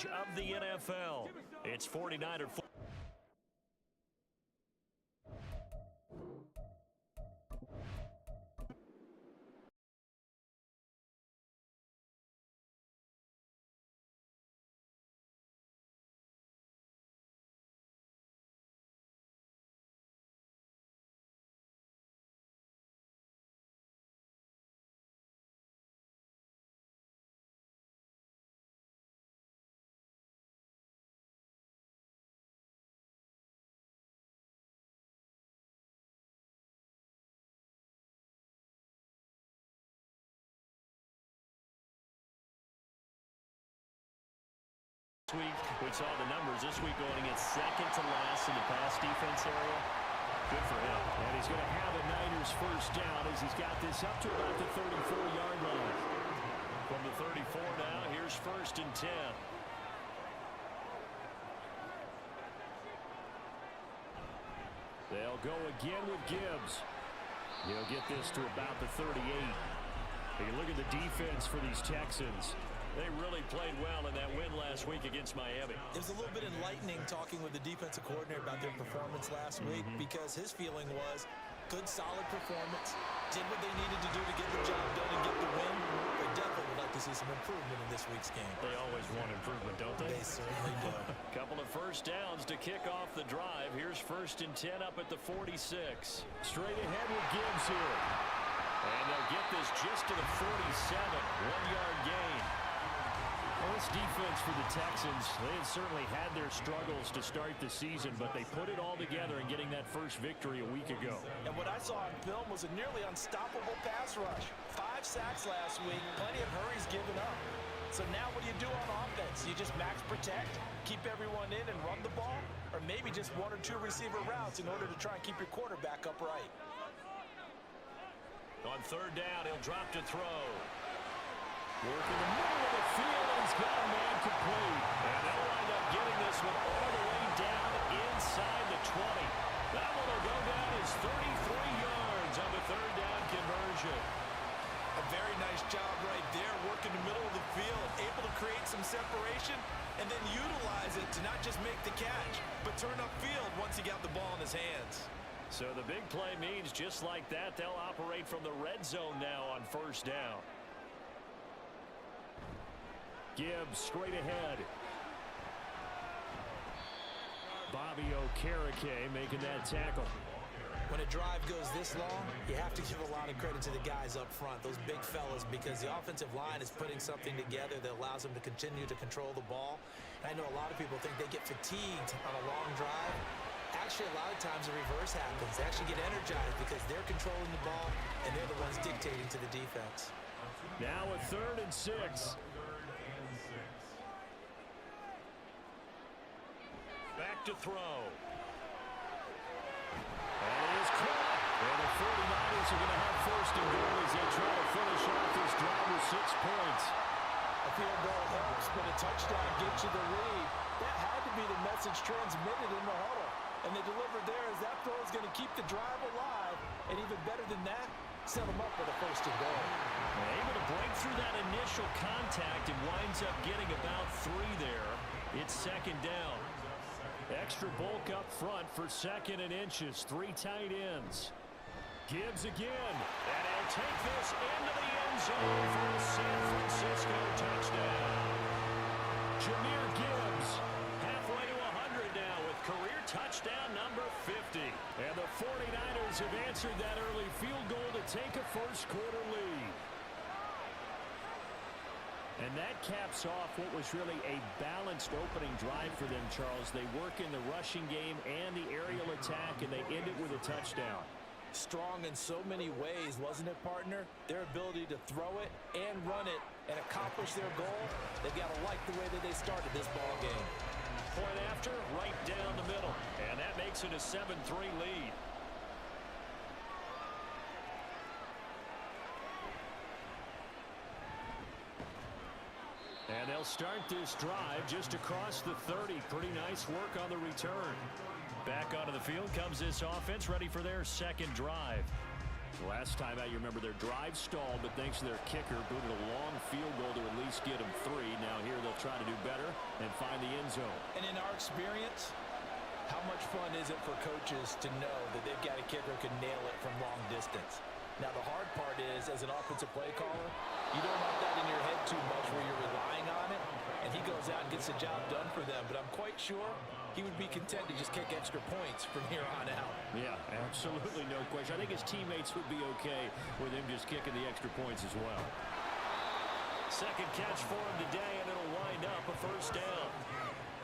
Of the NFL. It's 49er. Week, we saw the numbers this week going against second to last in the pass defense area. Good for him. And he's going to have a Niners first down as he's got this up to about the 34-yard line. From the 34 now, here's first and 10. They'll go again with Gibbs. He'll get this to about the 38. You look at the defense for these Texans. They really played well in that win last week against Miami. It was a little bit enlightening talking with the defensive coordinator about their performance last week because his feeling was good, solid performance, did what they needed to do to get the job done and get the win. They definitely would like to see some improvement in this week's game. They always want improvement, don't they? They certainly do. Couple of first downs to kick off the drive. Here's first and 10 up at the 46. Straight ahead with Gibbs here. And they'll get this just to the 47. 1-yard gain. Well, this defense for the Texans, they had certainly had their struggles to start the season, but they put it all together in getting that first victory a week ago. And what I saw on film was a nearly unstoppable pass rush. 5 sacks last week, plenty of hurries given up. So now what do you do on offense? You just max protect, keep everyone in and run the ball, or maybe just 1 or 2 receiver routes in order to try and keep your quarterback upright. On third down, he'll drop to throw. Work in the middle of the field, and he's got a man complete. And they'll wind up getting this one all the way down inside the 20. That one will go down as 33 yards on the third down conversion. A very nice job right there, working the middle of the field, able to create some separation, and then utilize it to not just make the catch, but turn upfield once he got the ball in his hands. So the big play means just like that, they'll operate from the red zone now on first down. Gibbs straight ahead. Bobby Okereke making that tackle. When a drive goes this long, you have to give a lot of credit to the guys up front, those big fellas, because the offensive line is putting something together that allows them to continue to control the ball. And I know a lot of people think they get fatigued on a long drive. Actually, a lot of times the reverse happens. They actually get energized because they're controlling the ball, and they're the ones dictating to the defense. Now a 3rd and 6. Back to throw. And it is caught. And the 49ers are going to have first and goal as they try to finish off this drive with 6 points. A field goal helps, but a touchdown gets you the lead. That had to be the message transmitted in the huddle. And they delivered there as that throw is going to keep the drive alive. And even better than that, set them up with a first and goal. Able to break through that initial contact and winds up getting about 3 there. It's second down. Extra bulk up front for 2nd and inches. 3 tight ends. Gibbs again. And he'll take this into the end zone for a San Francisco touchdown. Jahmyr Gibbs. Halfway to 100 now with career touchdown number 50. And the 49ers have answered that early field goal to take a first-quarter lead. And that caps off what was really a balanced opening drive for them, Charles. They work in the rushing game and the aerial attack, and they end it with a touchdown. Strong in so many ways, wasn't it, partner? Their ability to throw it and run it and accomplish their goal, they've got to like the way that they started this ball game. Point after, right down the middle. And that makes it a 7-3 lead. And they'll start this drive just across the 30. Pretty nice work on the return. Back onto the field comes this offense, ready for their second drive. Last time out, you remember their drive stalled, but thanks to their kicker, booted a long field goal to at least get them 3. Now here they'll try to do better and find the end zone. And in our experience, how much fun is it for coaches to know that they've got a kicker who can nail it from long distance? Now, the hard part is, as an offensive play caller, you don't want that in your head too much where you're relying on it, and he goes out and gets the job done for them. But I'm quite sure he would be content to just kick extra points from here on out. Yeah, absolutely no question. I think his teammates would be okay with him just kicking the extra points as well. Second catch for him today, and it'll wind up a first down.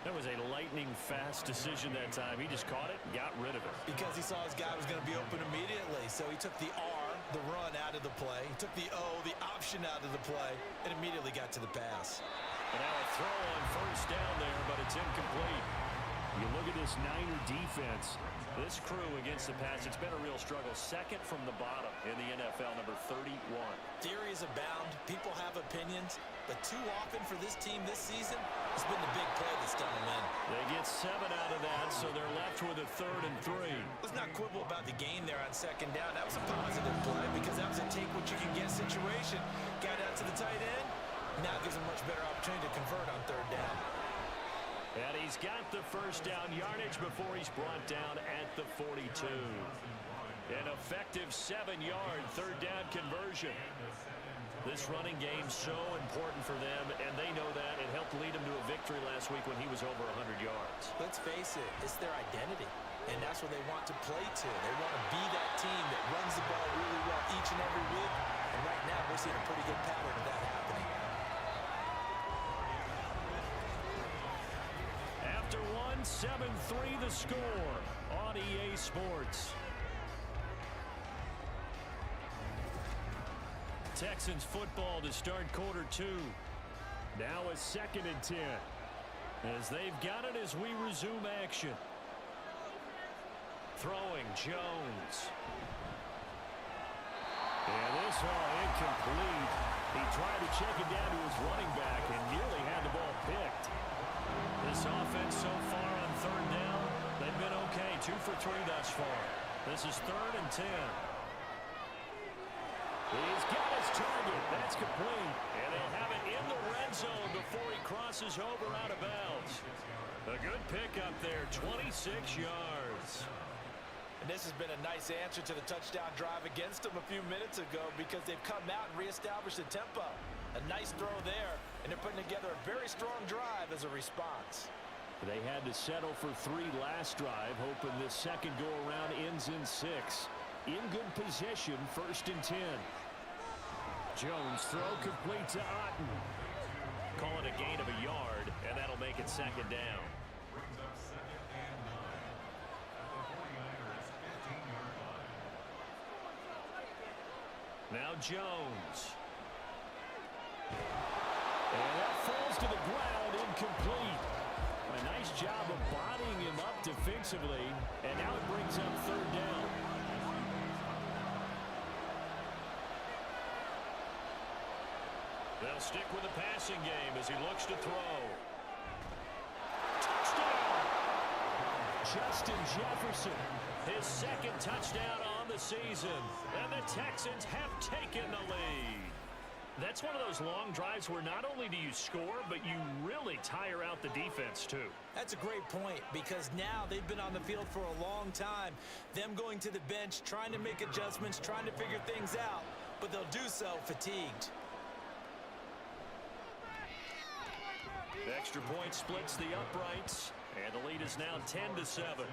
That was a lightning-fast decision that time. He just caught it and got rid of it. Because he saw his guy was going to be open immediately. So he took the R, the run, out of the play. He took the O, the option, out of the play, and immediately got to the pass. And now a throw on first down there, but it's incomplete. You look at this Niner defense. This crew against the pass, it's been a real struggle. Second from the bottom in the NFL, number 31. Theories abound. People have opinions. But too often for this team this season, it's been the big play that's done them in. They get 7 out of that, so they're left with a 3rd and 3. Let's not quibble about the gain there on second down. That was a positive play because that was a take-what-you-can-get situation. Got out to the tight end. Now gives him much better opportunity to convert on 3rd down. And he's got the first down yardage before he's brought down at the 42. An effective 7-yard 3rd down conversion. This running game so important for them, and they know that. It helped lead them to a victory last week when he was over 100 yards. Let's face it, it's their identity, and that's what they want to play to. They want to be that team that runs the ball really well each and every week, and right now we're seeing a pretty good pattern of that happening. After 7-3 the score on EA Sports. Texans football to start quarter 2. Now a 2nd and 10. As they've got it as we resume action. Throwing Jones. And this all incomplete. He tried to check it down to his running back and nearly had the ball picked. This offense so far on 3rd down, they've been okay. 2 for 3 thus far. This is 3rd and 10. He's got his target. That's complete. And they'll have it in the red zone before he crosses over out of bounds. A good pickup there, 26 yards. And this has been a nice answer to the touchdown drive against them a few minutes ago because they've come out and reestablished the tempo. A nice throw there, and they're putting together a very strong drive as a response. They had to settle for 3 last drive, hoping this second go-around ends in 6. In good position, 1st and 10. Jones throw complete to Otten. Call it a gain of a yard, and that'll make it 2nd down. Now Jones. And that falls to the ground, incomplete. A nice job of bodying him up defensively, and now it brings up 3rd down. They'll stick with the passing game as he looks to throw. Touchdown! Justin Jefferson. His 2nd touchdown on the season. And the Texans have taken the lead. That's one of those long drives where not only do you score, but you really tire out the defense, too. That's a great point because now they've been on the field for a long time. Them going to the bench, trying to make adjustments, trying to figure things out, but they'll do so fatigued. Extra point splits the uprights, and the lead is now 10-7.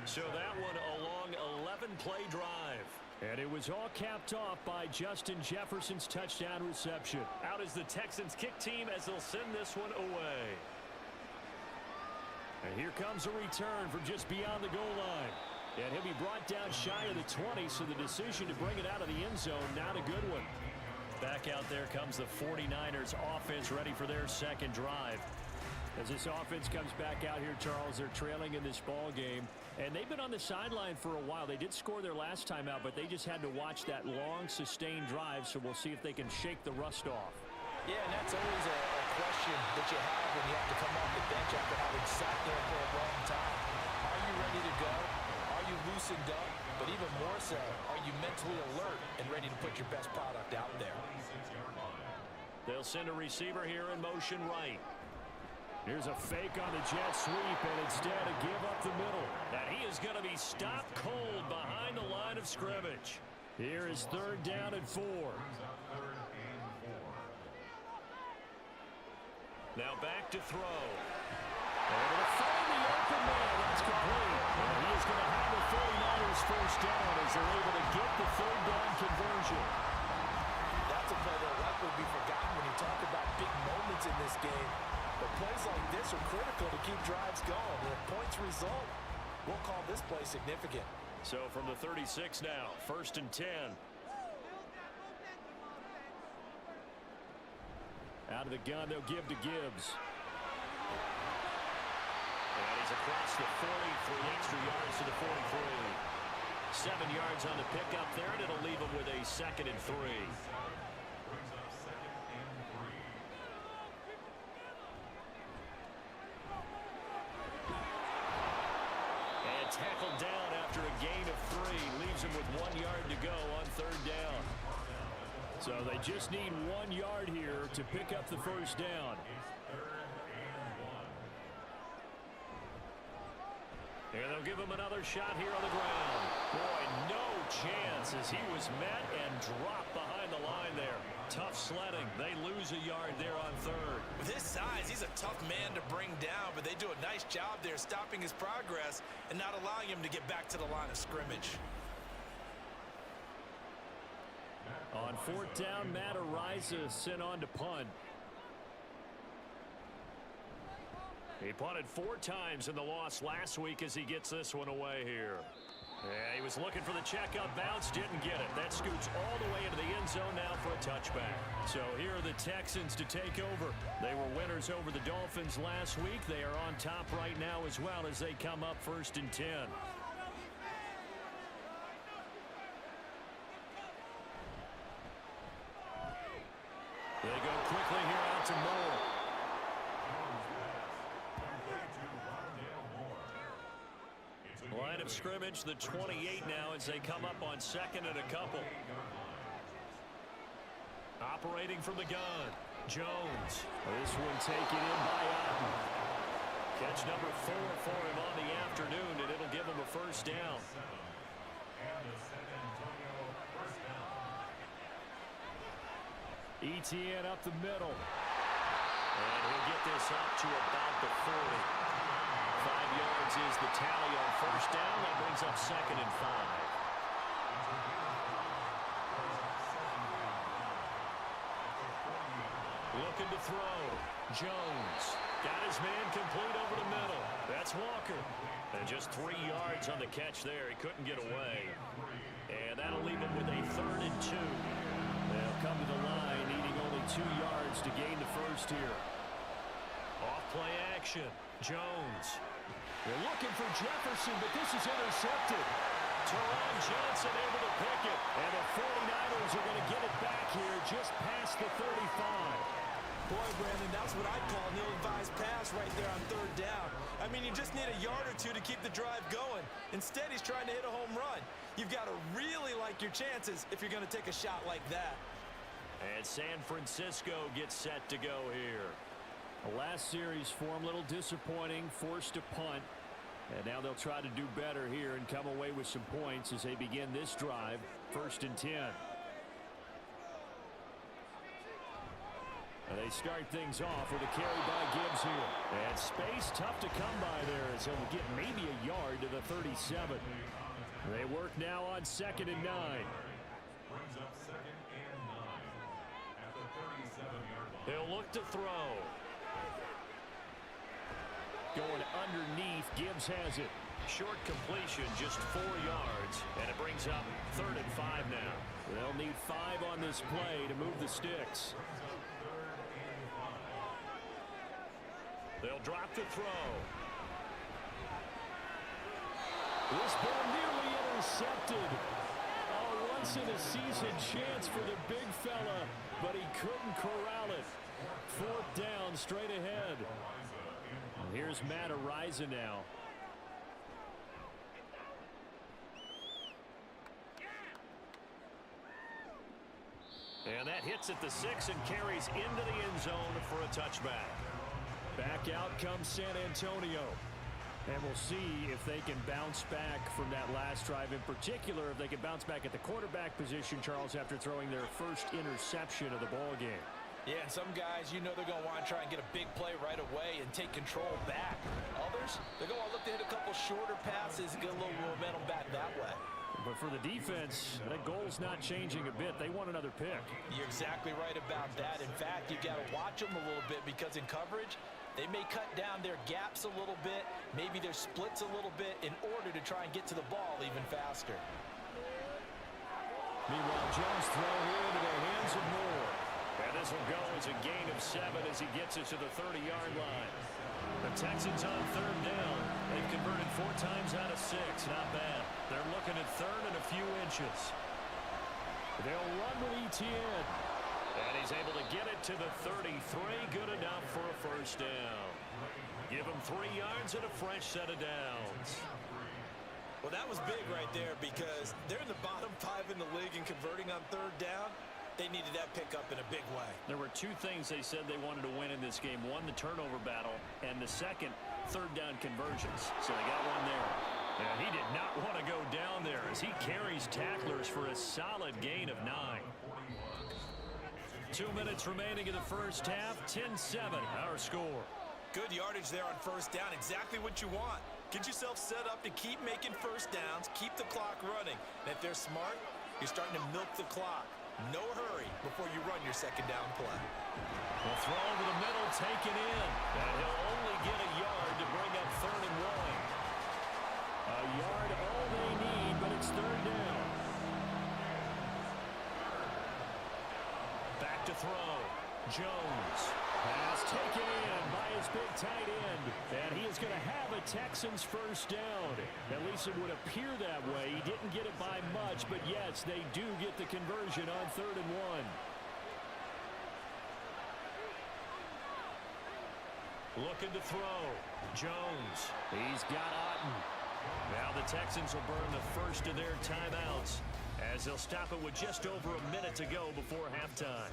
So that one a long 11-play drive. And it was all capped off by Justin Jefferson's touchdown reception. Out is the Texans kick team as they'll send this one away. And here comes a return from just beyond the goal line. And he'll be brought down shy of the 20, so the decision to bring it out of the end zone, not a good one. Back out there comes the 49ers offense ready for their 2nd drive. As this offense comes back out here, Charles, they're trailing in this ball game. And they've been on the sideline for a while. They did score their last time out, but they just had to watch that long, sustained drive, so we'll see if they can shake the rust off. Yeah, and that's always a question that you have when you have to come off the bench after having sat there for a long time. Are you ready to go? Are you loosened up? but even more so, are you mentally alert and ready to put your best product out there? They'll send a receiver here in motion right. Here's a fake on the jet sweep, and instead a give up the middle. And he is going to be stopped cold behind the line of scrimmage. Here is 3rd down and 4. Now back to throw. Able to find the open man. That's complete. And he is going to have the 49ers first down as they're able to get the 3rd down conversion. That's a play that will likely be forgotten when you talk about big moments in this game. But plays like this are critical to keep drives going. And if points result, we'll call this play significant. So from the 36 now, 1st and 10. Out of the gun, they'll give to Gibbs. And he's across the 40, 3 extra yards to the 43. 7 yards on the pickup there, and it'll leave him with a 2nd and 3. And tackled down after a gain of 3. Leaves him with 1 yard to go on 3rd down. So they just need 1 yard here to pick up the first down. And they'll give him another shot here on the ground. Boy, no chance as he was met and dropped behind the line there. Tough sledding. They lose a yard there on 3rd. With his size, he's a tough man to bring down, but they do a nice job there stopping his progress and not allowing him to get back to the line of scrimmage. On 4th down, Matt Ariza sent on to punt. He punted 4 times in the loss last week as he gets this one away here. Yeah, he was looking for the checkup bounce, didn't get it. That scoots all the way into the end zone now for a touchback. So here are the Texans to take over. They were winners over the Dolphins last week. They are on top right now as well as they come up 1st and 10. They go quickly here out to Moore. Line of scrimmage, the 28 now as they come up on 2nd and a couple. Operating from the gun, Jones. This one taken in by Otten. Catch number 4 for him on the afternoon, and it'll give him a first down. ETN up the middle. And he'll get this up to about the 40. 5 yards is the tally on first down. That brings up 2nd and 5. Looking to throw. Jones. Got his man complete over the middle. That's Walker. And just 3 yards on the catch there. He couldn't get away. And that'll leave him with a 3rd and 2. They'll come to the line, needing only 2 yards to gain the first here. Off play action. Jones. They're looking for Jefferson, but this is intercepted. Teron Johnson able to pick it. And the 49ers are going to get it back here just past the 35. Boy, Brandon, that's what I'd call an ill-advised pass right there on 3rd down. I mean, you just need a yard or 2 to keep the drive going. Instead, he's trying to hit a home run. You've got to really like your chances if you're going to take a shot like that. And San Francisco gets set to go here. The last series for him, a little disappointing, forced to punt. And now they'll try to do better here and come away with some points as they begin this drive, 1st and 10. And they start things off with a carry by Gibbs here. And space tough to come by there as he'll get maybe a yard to the 37. They work now on 2nd and 9. Brings up 2nd and 9 at the 37-yard line. He'll look to throw. Going underneath, Gibbs has it. Short completion, just 4 yards, and it brings up 3rd and 5 now. They'll need 5 on this play to move the sticks. They'll drop the throw. This ball nearly intercepted. A once-in-a-season chance for the big fella, but he couldn't corral it. 4th down, straight ahead. And here's Matt Ariza now. And that hits at the 6 and carries into the end zone for a touchback. Back out comes San Antonio. And we'll see if they can bounce back from that last drive. In particular, if they can bounce back at the quarterback position, Charles, after throwing their first interception of the ball game. Yeah, and some guys, you know they're going to want to try and get a big play right away and take control back. Others, they're going to look to hit a couple shorter passes and get a little momentum back that way. But for the defense, that goal's not changing a bit. They want another pick. You're exactly right about that. In fact, you got to watch them a little bit because in coverage, they may cut down their gaps a little bit, maybe their splits a little bit in order to try and get to the ball even faster. Meanwhile, Jones throw here into the hands of Moore. And this will go as a gain of 7 as he gets it to the 30-yard line. The Texans on third down. They've converted 4 times out of 6. Not bad. They're looking at third and a few inches. They'll run with Etienne. And he's able to get it to the 33. Good enough for a first down. Give him 3 yards and a fresh set of downs. Well, that was big right there because they're in the bottom 5 in the league in converting on third down. They needed that pickup in a big way. There were 2 things they said they wanted to win in this game. One, the turnover battle, and the second, third down conversions. So they got one there. And he did not want to go down there as he carries tacklers for a solid gain of 9. 2 minutes remaining in the first half. 10-7, our score. Good yardage there on first down. Exactly what you want. Get yourself set up to keep making first downs, keep the clock running. And if they're smart, you're starting to milk the clock. No hurry before you run your second down play. The throw over the middle taken in. And he'll only get a yard to bring up third and 1. A yard all they need, but it's third down. Back to throw. Jones. Pass taken in by his big tight end. And he is going to have a Texans first down. At least it would appear that way. He didn't get it by much, but yes, they do get the conversion on third and 1. Looking to throw. Jones. He's got Otten. Now the Texans will burn the first of their timeouts as they'll stop it with just over a minute to go before halftime.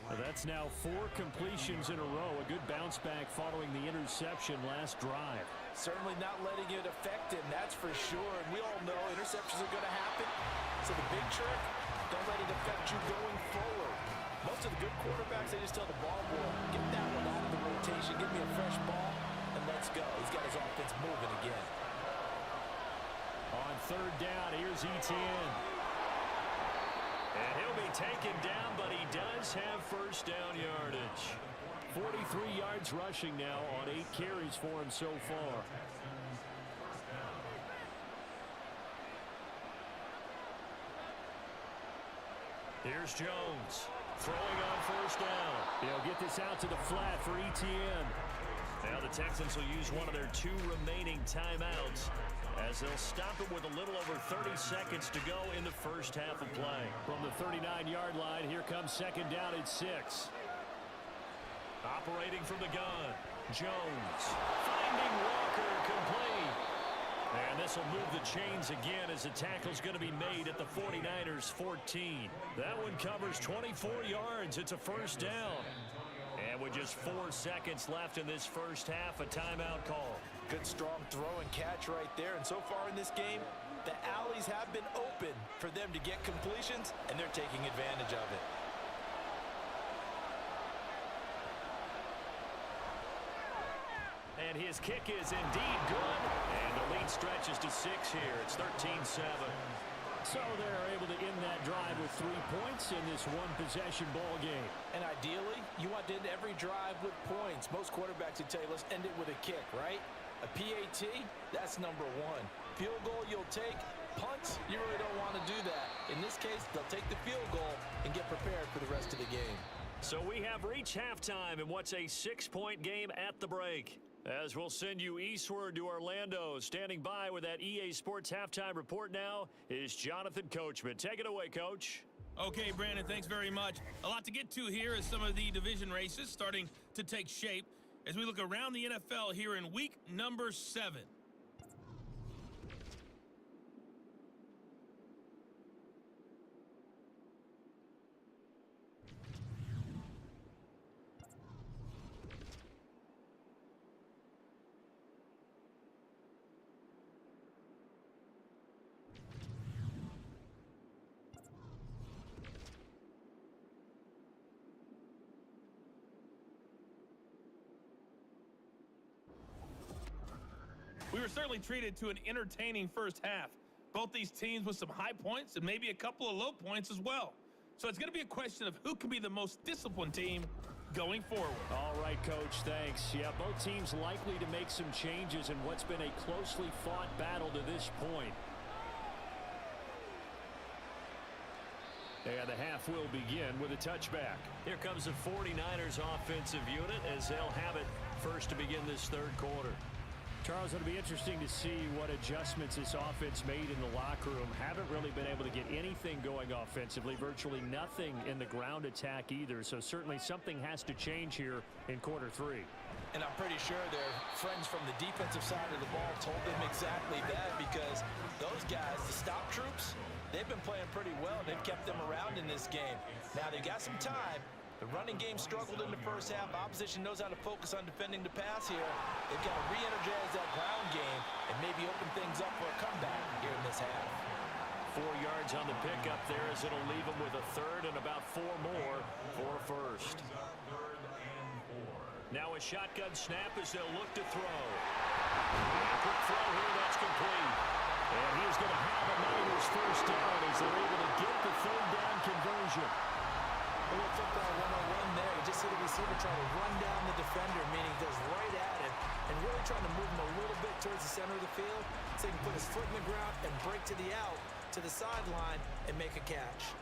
That's now 4 completions in a row. A good bounce back following the interception last drive. Certainly not letting it affect him, that's for sure. And we all know interceptions are going to happen. So the big trick, don't let it affect you going forward. Most of the good quarterbacks, they just tell the ball boy, get that one out of the rotation, give me a fresh ball, and let's go. He's got his offense moving again. On third down, here's Etienne. And he'll be taken down, but he does have first down yardage. 43 yards rushing now on 8 carries for him so far. Here's Jones throwing on first down. They'll get this out to the flat for Etienne. Now the Texans will use one of their 2 remaining timeouts as they'll stop it with a little over 30 seconds to go in the first half of play. From the 39-yard line, here comes second down at 6. Operating from the gun, Jones finding Walker complete. And this will move the chains again as the tackle's going to be made at the 49ers 14. That one covers 24 yards. It's a first down. And with just 4 seconds left in this first half, a timeout call. Good strong throw and catch right there. And so far in this game, the alleys have been open for them to get completions, and they're taking advantage of it. And his kick is indeed good. And the lead stretches to 6 here. It's 13-7. So they're able to end that drive with 3 points in this one-possession ball game. And ideally, you want to end every drive with points. Most quarterbacks would tell you, let's end it with a kick, right? A PAT, that's number 1. Field goal you'll take. Punts, you really don't want to do that. In this case, they'll take the field goal and get prepared for the rest of the game. So we have reached halftime in what's a 6-point game at the break. As we'll send you eastward to Orlando. Standing by with that EA Sports halftime report now is Jonathan Coachman. Take it away, Coach. Okay, Brandon, thanks very much. A lot to get to here as some of the division races starting to take shape as we look around the NFL here in week number 7. were certainly treated to an entertaining first half. Both these teams with some high points and maybe a couple of low points as well. So it's going to be a question of who can be the most disciplined team going forward. All right, Coach, thanks. Yeah, both teams likely to make some changes in what's been a closely fought battle to this point. And the half will begin with a touchback. Here comes the 49ers offensive unit as they'll have it first to begin this third quarter. Charles, it'll be interesting to see what adjustments this offense made in the locker room. Haven't really been able to get anything going offensively, virtually nothing in the ground attack either. So certainly something has to change here in quarter three. And I'm pretty sure their friends from the defensive side of the ball told them exactly that, because those guys, the stop troops, they've been playing pretty well. They've kept them around in this game. Now they've got some time. The running game struggled in the first half. Opposition knows how to focus on defending the pass here. They've got to re-energize that ground game and maybe open things up for a comeback here in this half. 4 yards on the pickup there as it'll leave them with a third and about 4 more for a first. Now a shotgun snap as they'll look to throw. Quick throw here, that's complete. And he is going to have a Niners first down as they're able to get the third down conversion. A little football 101 there. You just see the receiver try to run down the defender, meaning he goes right at it and really trying to move him a little bit towards the center of the field so he can put his foot in the ground and break to the out, to the sideline, and make a catch.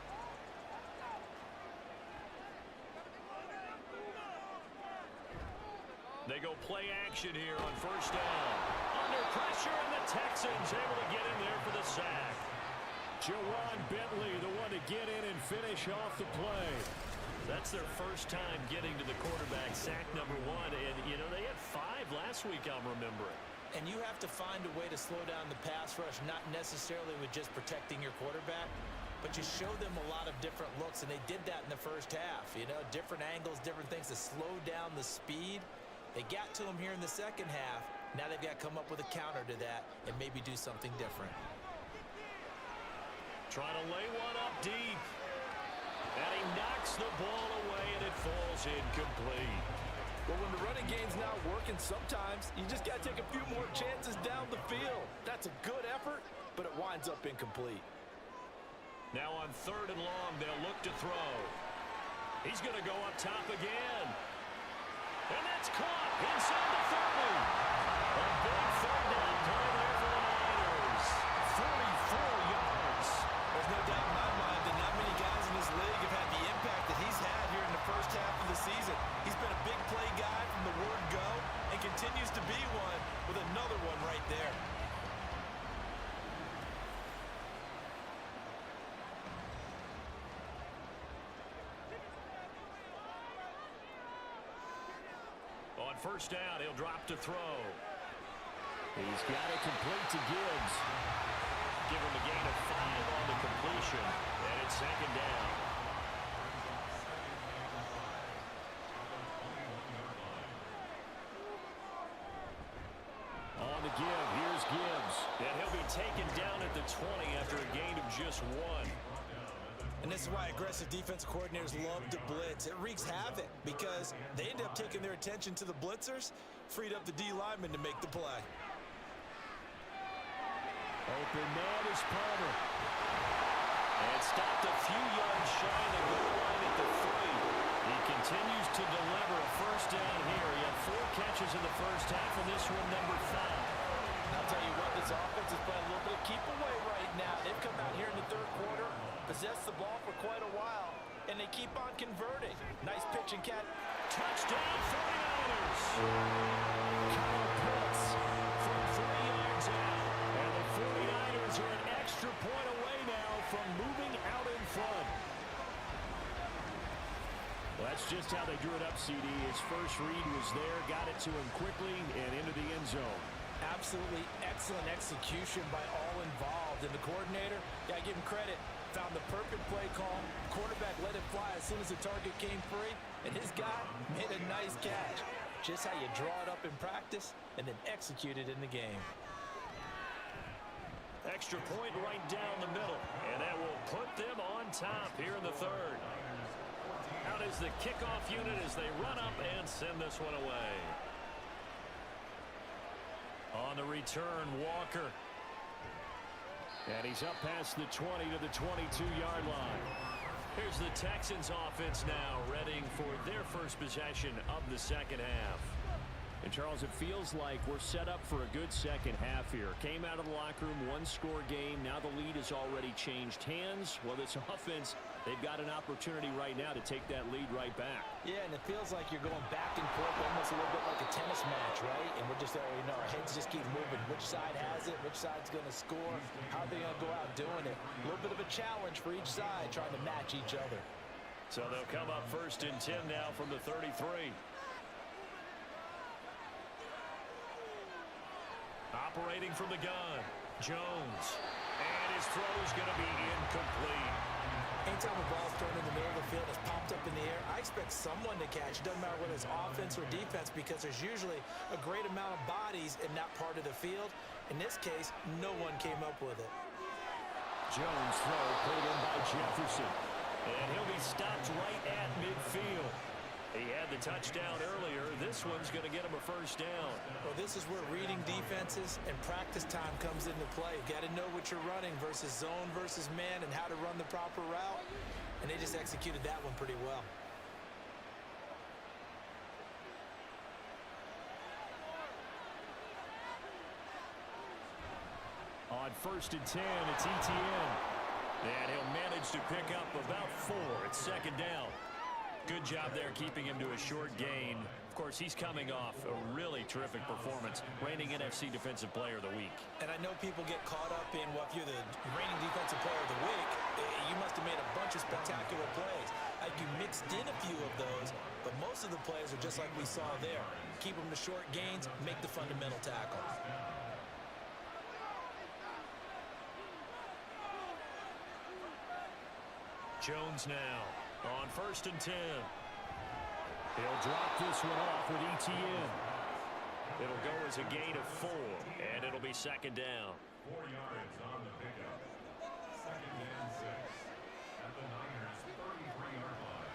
They go play action here on first down. Under pressure, and the Texans able to get in there for the sack. Jawan Bentley, the one to get in and finish off the play. That's their first time getting to the quarterback, sack number 1. And, you know, they had 5 last week, I'm remembering. And you have to find a way to slow down the pass rush, not necessarily with just protecting your quarterback, but you show them a lot of different looks, and they did that in the first half. You know, different angles, different things to slow down the speed. They got to him here in the second half. Now they've got to come up with a counter to that and maybe do something different. Trying to lay one up deep. And he knocks the ball away, and it falls incomplete. Well, when the running game's not working, sometimes you just got to take a few more chances down the field. That's a good effort, but it winds up incomplete. Now on third and long, they'll look to throw. He's going to go up top again. And that's caught inside the 30. A big third down play there for the Niners. 44 yards. There's no doubt in my mind that not many guys in this league have had the impact that he's had here in the first half of the season. He's been a big play guy from the word go and continues to be one with another one right there. On first down, he'll drop to throw. He's got it complete to Gibbs. Give him a gain of 5 on the completion, and it's second down. On the give, here's Gibbs. And he'll be taken down at the 20 after a gain of just 1. And this is why aggressive defensive coordinators love to blitz. It wreaks havoc because they end up taking their attention to the blitzers, freed up the D lineman to make the play. Open man is Palmer. And stopped a few yards shy of the goal line at the 3. He continues to deliver a first down here. He had 4 catches in the first half, and this one number 5. And I'll tell you what, this offense is playing a little bit of keep away right now. They've come out here in the third quarter, possessed the ball for quite a while, and they keep on converting. Nice pitch and catch. Touchdown 49ers. Kyle Pitts from 3 yards out. And the 49ers are an extra point away now from moving out in front. Well, that's just how they drew it up, CD. His first read was there, got it to him quickly and into the end zone. Absolutely excellent execution by all involved. And the coordinator, got to give him credit, found the perfect play call. Quarterback let it fly as soon as the target came free, and his guy made a nice catch. Just how you draw it up in practice and then execute it in the game. Extra point right down the middle, and that will put them on top here in the third. Out is the kickoff unit as they run up and send this one away. On On the return, Walker. And he's up past the 20 to the 22-yard line. Here's the Texans offense now, readying for their first possession of the second half. And, Charles, it feels like we're set up for a good second half here. Came out of the locker room, one-score game. Now the lead has already changed hands. Well, this offense, they've got an opportunity right now to take that lead right back. Yeah, and it feels like you're going back and forth almost a little bit like a tennis match, right? And we're just there, our heads just keep moving. Which side has it? Which side's going to score? How are they going to go out doing it? A little bit of a challenge for each side, trying to match each other. So they'll come up 1st and 10 now from the 33. Operating from the gun, Jones. And his throw is going to be incomplete. Anytime the ball's thrown in the middle of the field, it's popped up in the air, I expect someone to catch. Doesn't matter whether it's offense or defense, because there's usually a great amount of bodies in that part of the field. In this case, no one came up with it. Jones' throw pulled in by Jefferson. And he'll be stopped right at midfield. He had the touchdown earlier. This one's going to get him a first down. Well, this is where reading defenses and practice time comes into play. You got to know what you're running versus zone versus man and how to run the proper route. And they just executed that one pretty well. On 1st and 10, it's Etienne. And he'll manage to pick up about 4. It's 2nd down. Good job there keeping him to a short gain. Of course, he's coming off a really terrific performance, reigning NFC Defensive Player of the Week. And I know people get caught up in, well, if you're the reigning Defensive Player of the Week, you must have made a bunch of spectacular plays. Like you mixed in a few of those, but most of the plays are just like we saw there. Keep them to short gains, make the fundamental tackle. Jones now on 1st and 10. He'll drop this one off with Etienne. It'll go as a gain of 4, and it'll be 2nd down. 4 yards on the pickup. 2nd and 6 at the Niners' 33-yard line.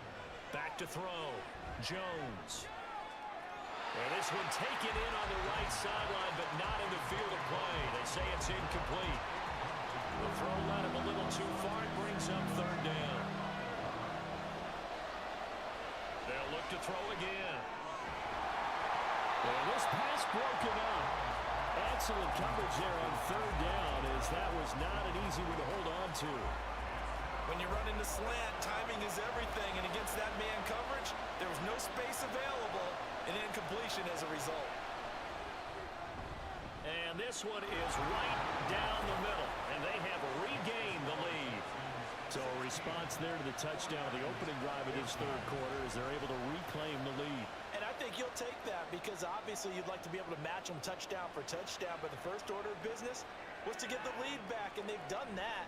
Back to throw. Jones. And this one taken in on the right sideline, but not in the field of play. They say it's incomplete. The throw led him a little too far. It brings up 3rd down. They'll look to throw again. And this pass broken up. Excellent coverage there on 3rd down, as that was not an easy one to hold on to. When you run into slant, timing is everything, and against that man coverage, there was no space available, and incompletion as a result. And this one is right down the middle, and they have regained the lead. So a response there to the touchdown of the opening drive of this 3rd quarter as they're able to reclaim the lead. And I think you'll take that because obviously you'd like to be able to match them touchdown for touchdown, but the first order of business was to get the lead back, and they've done that.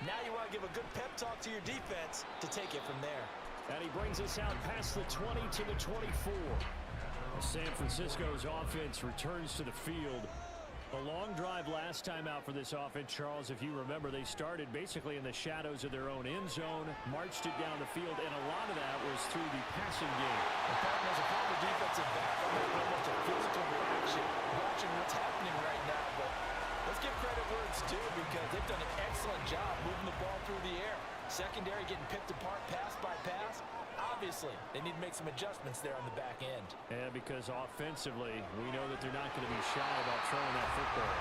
Now you want to give a good pep talk to your defense to take it from there. And he brings us out past the 20 to the 24. San Francisco's offense returns to the field. A long drive last time out for this offense, Charles. If you remember, they started basically in the shadows of their own end zone, marched it down the field, and a lot of that was through the passing game. As a former defensive back, I'm making almost a physical reaction watching what's happening right now. But let's give credit where it's due because they've done an excellent job moving the ball through the air. Secondary getting picked apart pass by pass. Obviously, they need to make some adjustments there on the back end. Yeah, because offensively, we know that they're not going to be shy about throwing that football.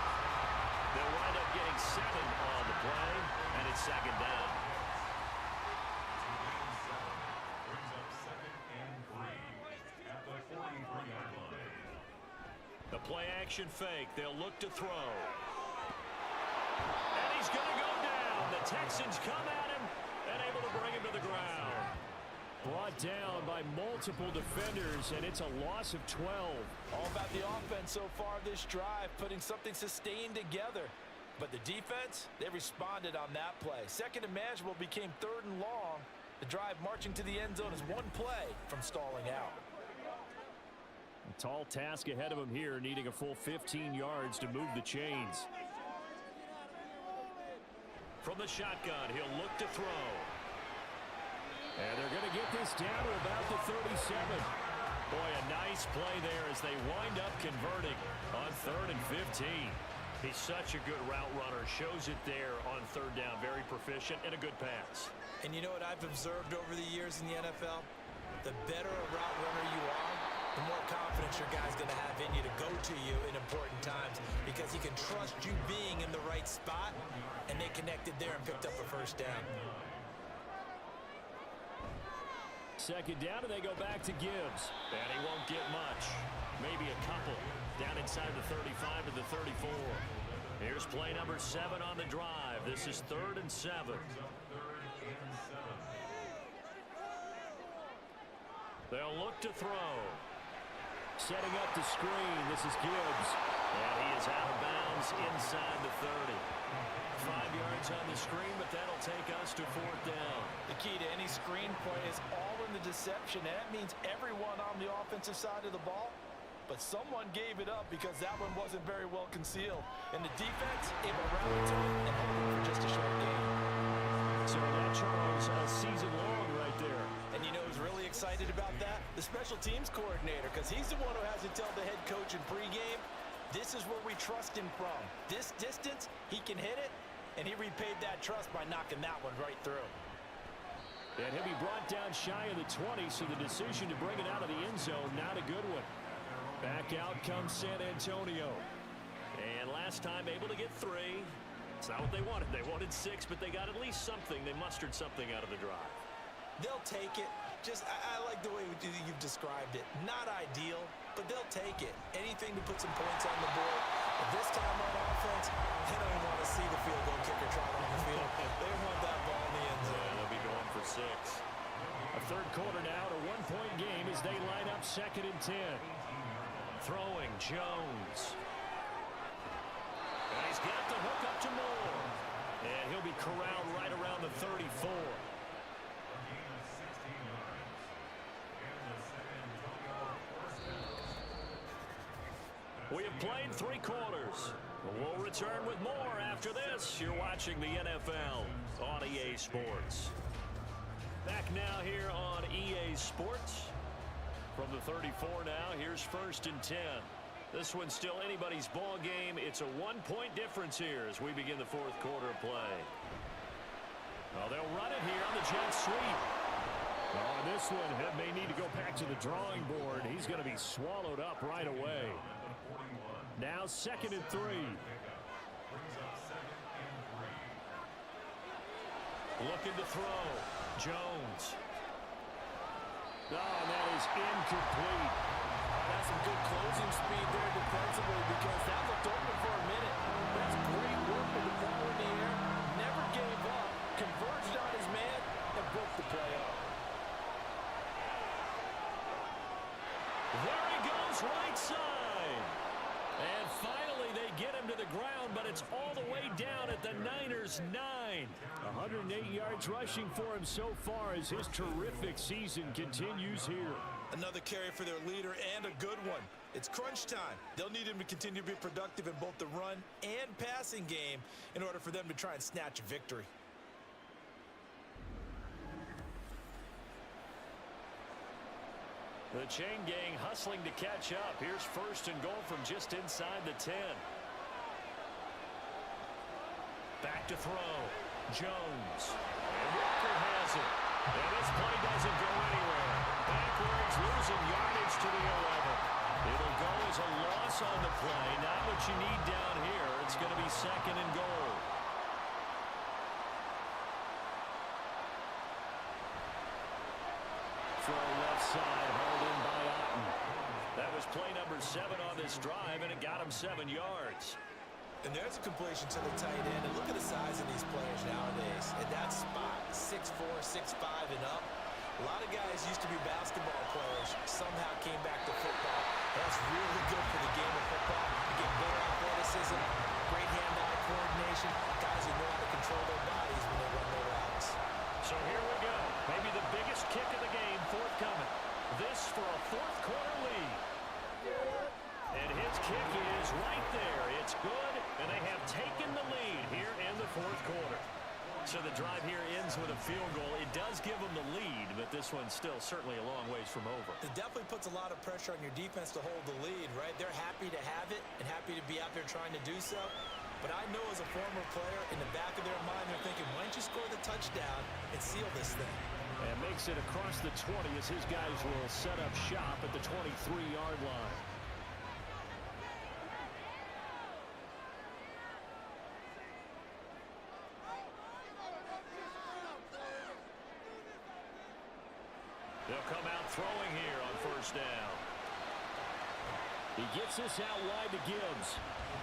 They'll wind up getting 7 on the play, and it's 2nd down. Brings up 2nd and 3 at the 43-yard line. The play action fake. They'll look to throw. And he's going to go down. The Texans come at him and able to bring him to the ground. Brought down by multiple defenders, and it's a loss of 12. All about the offense so far this drive, putting something sustained together. But the defense, they responded on that play. 2nd and manageable became 3rd and long. The drive marching to the end zone is one play from stalling out. A tall task ahead of him here, needing a full 15 yards to move the chains. From the shotgun, he'll look to throw. And they're going to get this down to about the 37. Boy, a nice play there as they wind up converting on 3rd and 15. He's such a good route runner. Shows it there on 3rd down. Very proficient and a good pass. And you know what I've observed over the years in the NFL? The better a route runner you are, the more confidence your guy's going to have in you to go to you in important times because he can trust you being in the right spot, and they connected there and picked up a 1st down. 2nd down, and they go back to Gibbs. And he won't get much. Maybe a couple. Down inside the 35 to the 34. Here's play number 7 on the drive. This is 3rd and 7. They'll look to throw. Setting up the screen. This is Gibbs. And he is out of bounds inside the 30. 5 yards on the screen, but that'll take us to 4th down. The key to any screen play is all in the deception, and that means everyone on the offensive side of the ball. But someone gave it up because that one wasn't very well concealed. And the defense able to rally to it and hold it for just a short game. So that, Charles, a season long right there. And you know who's really excited about that? The special teams coordinator, because he's the one who has to tell the head coach in pregame, this is where we trust him from. This distance, he can hit it, and he repaid that trust by knocking that one right through. And he'll be brought down shy of the 20, so the decision to bring it out of the end zone, not a good one. Back out comes San Antonio. And last time able to get 3. It's not what they wanted. They wanted 6, but they got at least something. They mustered something out of the drive. They'll take it. I like the way you've described it. Not ideal, but they'll take it. Anything to put some points on the board. But this time on offense, they don't even want to see the field goal kicker trot on the field. They want that ball in the end zone. Yeah, they'll be going for 6. A 3rd quarter now, a 1-point game as they line up 2nd and 10. Throwing Jones. And he's got the hook up to Moore. And he'll be corralled right around the 34. We have played 3 quarters. We'll return with more after this. You're watching the NFL on EA Sports. Back now here on EA Sports. From the 34 now, here's 1st and 10. This one's still anybody's ball game. It's a 1-point difference here as we begin the 4th quarter of play. Well, they'll run it here on the jet sweep. On this one, it may need to go back to the drawing board. He's going to be swallowed up right away. Now 2nd and 3. Looking to throw. Jones. Oh, that is incomplete. That's some good closing speed there defensively because that looked open for a minute. That's great work with the ball in the air. Never gave up. Converged on his man and broke the play up. There he goes, right side. And finally they get him to the ground, but it's all the way down at the Niners' 9. 108 yards rushing for him so far as his terrific season continues here. Another carry for their leader and a good one. It's crunch time. They'll need him to continue to be productive in both the run and passing game in order for them to try and snatch a victory. The chain gang hustling to catch up. Here's 1st and goal from just inside the 10. Back to throw. Jones. And Walker has it. And this play doesn't go anywhere. Backwards, losing yardage to the 11. It'll go as a loss on the play. Not what you need down here. It's going to be 2nd and goal. Throw left side, hauled in by Otten. That was play number 7 on this drive, and it got him 7 yards. And there's a completion to the tight end. And look at the size of these players nowadays. At that spot, 6'4", 6'5", and up. A lot of guys used to be basketball players, somehow came back to football. That's really good for the game of football. You get better athleticism, great hand-eye coordination, guys who know how to control their bodies when they run their routes. So here we go. Maybe the biggest kick of the game forthcoming. This for a 4th quarter lead. And his kick is right there. It's good, and they have taken the lead here in the 4th quarter. So the drive here ends with a field goal. It does give them the lead, but this this one's still certainly a long ways from over. It definitely puts a lot of pressure on your defense to hold the lead, right? They're happy to have it and happy to be out there trying to do so. But I know as a former player, in the back of their mind, they're thinking, why don't you score the touchdown and seal this thing? And makes it across the 20 as his guys will set up shop at the 23-yard line. They'll come out throwing here on first down. He gets this out wide to Gibbs.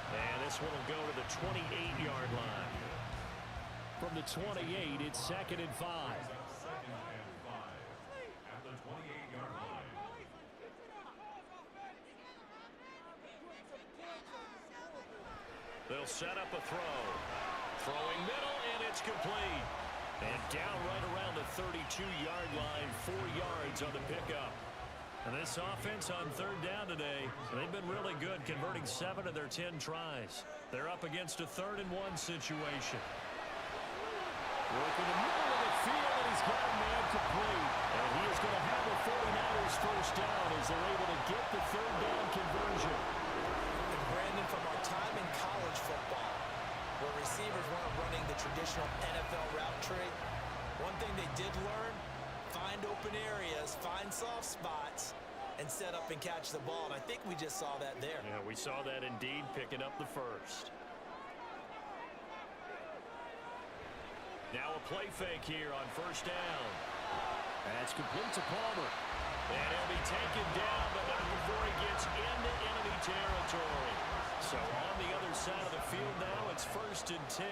And this one will go to the 28-yard line. From the 28, it's 2nd and 5. Second and 5 at the 28-yard line. They'll set up a throw. Throwing middle, and it's complete. And down right around the 32-yard line, 4 yards on the pickup. And this offense on third down today, they've been really good, converting 7 of their 10 tries. They're up against a 3rd and 1 situation. Working the middle of the field, and he's got a man complete. And he is going to have the 49ers first down as they're able to get the 3rd down conversion. And Brandon, from our time in college football, where receivers weren't running the traditional NFL route tree, one thing they did learn, find open areas, find soft spots, and set up and catch the ball. And I think we just saw that there. Yeah, we saw that indeed, picking up the first. Now a play fake here on first down. That's complete to Palmer. And he'll be taken down, but not before he gets into enemy territory. So on the other side of the field now, it's 1st and 10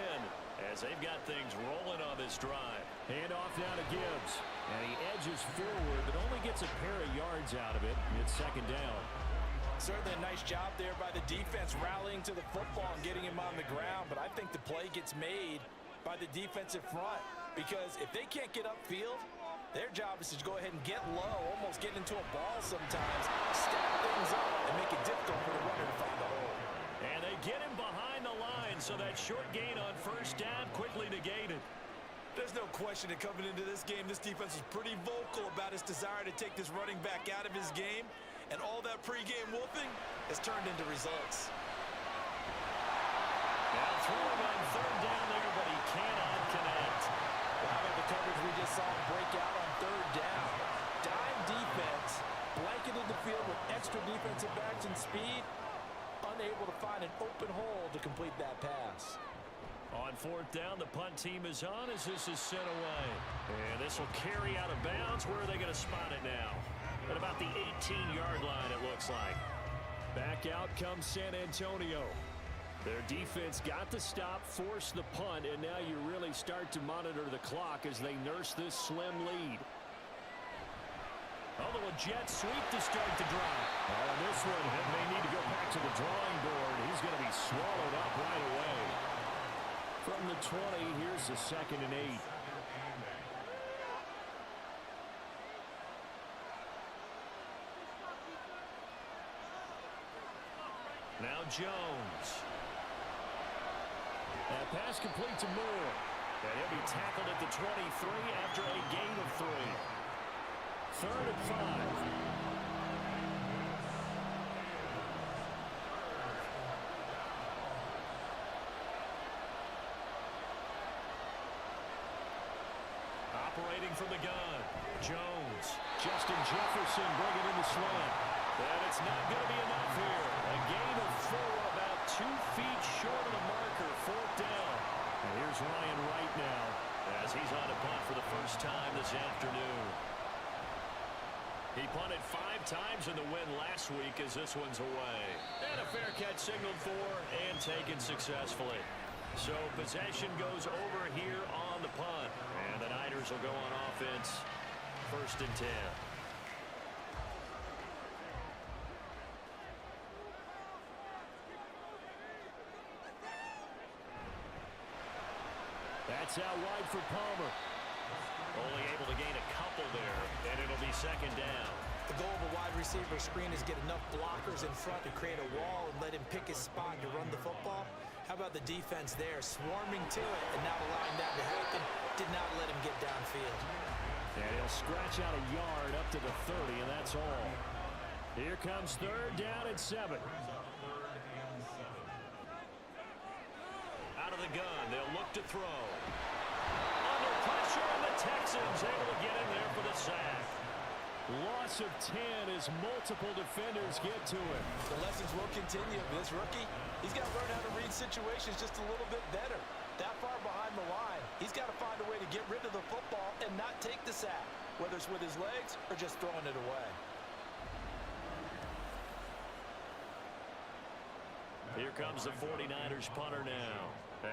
as they've got things rolling on this drive. Hand off now to Gibbs. And he edges forward, but only gets a pair of yards out of it. It's 2nd down. Certainly a nice job there by the defense rallying to the football and getting him on the ground. But I think the play gets made by the defensive front, because if they can't get upfield, their job is to go ahead and get low, almost get into a ball sometimes, stack things up, and make it difficult for the runner to find the hole. And they get him behind the line, so that short gain on first down quickly negated. There's no question that coming into this game, this defense was pretty vocal about its desire to take this running back out of his game, and all that pregame wolfing has turned into results. Now throwing on third down there, but he cannot connect. Well, how about the coverage we just saw break out on third down? Dime defense, blanketed the field with extra defensive backs and speed, unable to find an open hole to complete that pass. On 4th down, the punt team is on as this is sent away. And this will carry out of bounds. Where are they going to spot it now? At about the 18-yard line, it looks like. Back out comes San Antonio. Their defense got the stop, forced the punt, and now you really start to monitor the clock as they nurse this slim lead. Although a jet sweep to start the drive. Oh, and this one may need to go back to the drawing board. He's going to be swallowed up right away. From the 20, here's the 2nd and 8. Now Jones. That pass complete to Moore. And he'll be tackled at the 23 after a gain of 3. 3rd and 5. Operating from the gun, Jones. Justin Jefferson bringing in the slant. And it's not going to be enough here. A gain of 4, about 2 feet short of the marker, 4th down. And here's Ryan Wright now, as he's on a punt for the first time this afternoon. He punted 5 times in the win last week as this one's away. And a fair catch signaled for and taken successfully. So possession goes over here on the punt. And the Niners will go on offense, 1st and 10. That's out wide for Palmer. Only able to gain a couple there, and it'll be 2nd down. The goal of a wide receiver screen is get enough blockers in front to create a wall and let him pick his spot to run the football. How about the defense there, swarming to it and not allowing that to happen, did not let him get downfield. And he'll scratch out a yard up to the 30, and that's all. Here comes third down and 7. Out of the gun, they'll look to throw. Under pressure, and the Texans able to get in there for the sack. Loss of 10 as multiple defenders get to him. The lessons will continue. This rookie, he's got to learn how to read situations just a little bit better. That far behind the line, he's got to find a way to get rid of the football and not take the sack, whether it's with his legs or just throwing it away. Here comes the 49ers punter now.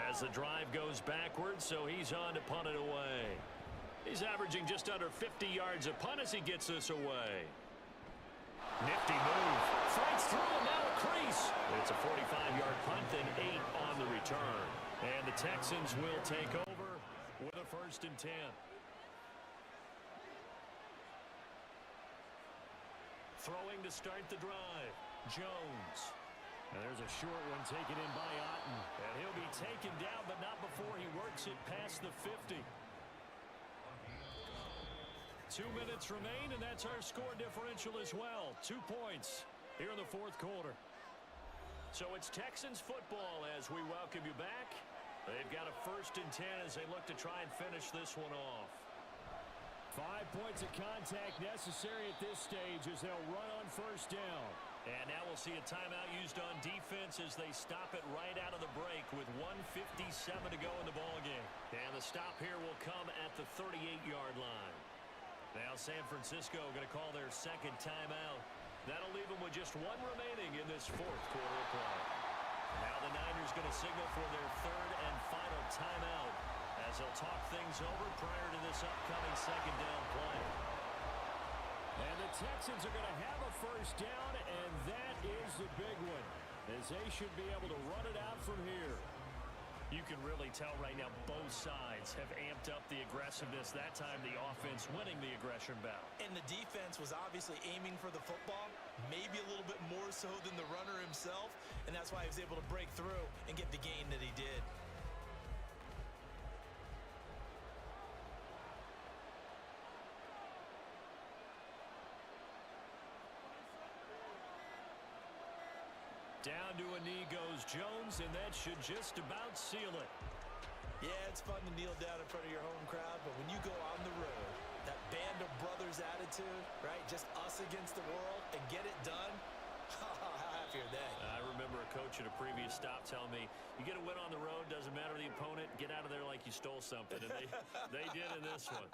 As the drive goes backwards, so he's on to punt it away. He's averaging just under 50 yards a punt as he gets this away. Nifty move. Fights through and now a crease. It's a 45-yard punt, then 8 on the return. And the Texans will take over with a 1st and 10. Throwing to start the drive. Jones. And there's a short one taken in by Otten. And he'll be taken down, but not before he works it past the 50. 2 minutes remain, and that's our score differential as well. 2 points here in the 4th quarter. So it's Texans football as we welcome you back. They've got a 1st and 10 as they look to try and finish this one off. 5 points of contact necessary at this stage as they'll run on 1st down. And now we'll see a timeout used on defense as they stop it right out of the break with 1:57 to go in the ballgame. And the stop here will come at the 38-yard line. Now San Francisco going to call their 2nd timeout. That'll leave them with just 1 remaining in this 4th quarter of play. Now the Niners going to signal for their 3rd and final timeout as they'll talk things over prior to this upcoming 2nd down play. And the Texans are going to have a 1st down, and that is the big one, as they should be able to run it out from here. You can really tell right now both sides have amped up the aggressiveness. That time the offense winning the aggression battle. And the defense was obviously aiming for the football, maybe a little bit more so than the runner himself, and that's why he was able to break through and get the gain that he did. Down to a knee goes Jones, and that should just about seal it. Yeah, it's fun to kneel down in front of your home crowd, but when you go on the road, that band of brothers attitude, right, just us against the world, and get it done, how happy are they? I remember a coach at a previous stop telling me, you get a win on the road, doesn't matter the opponent, get out of there like you stole something, and they did in this one.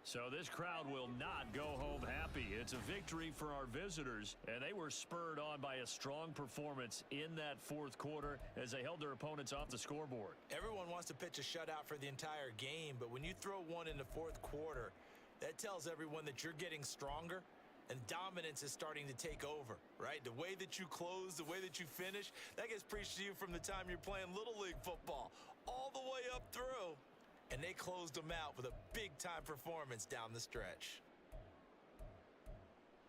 So this crowd will not go home happy. It's a victory for our visitors, and they were spurred on by a strong performance in that 4th quarter as they held their opponents off the scoreboard. Everyone wants to pitch a shutout for the entire game, but when you throw one in the 4th quarter, that tells everyone that you're getting stronger and dominance is starting to take over, right? The way that you close, the way that you finish, that gets preached to you from the time you're playing Little League football all the way up through. And they closed them out with a big-time performance down the stretch.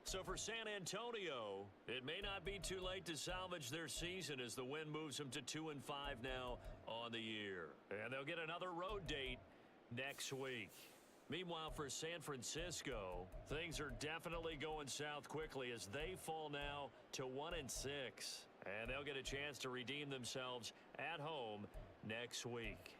So for San Antonio, it may not be too late to salvage their season as the win moves them to 2-5 now on the year. And they'll get another road date next week. Meanwhile, for San Francisco, things are definitely going south quickly as they fall now to 1-6. And they'll get a chance to redeem themselves at home next week.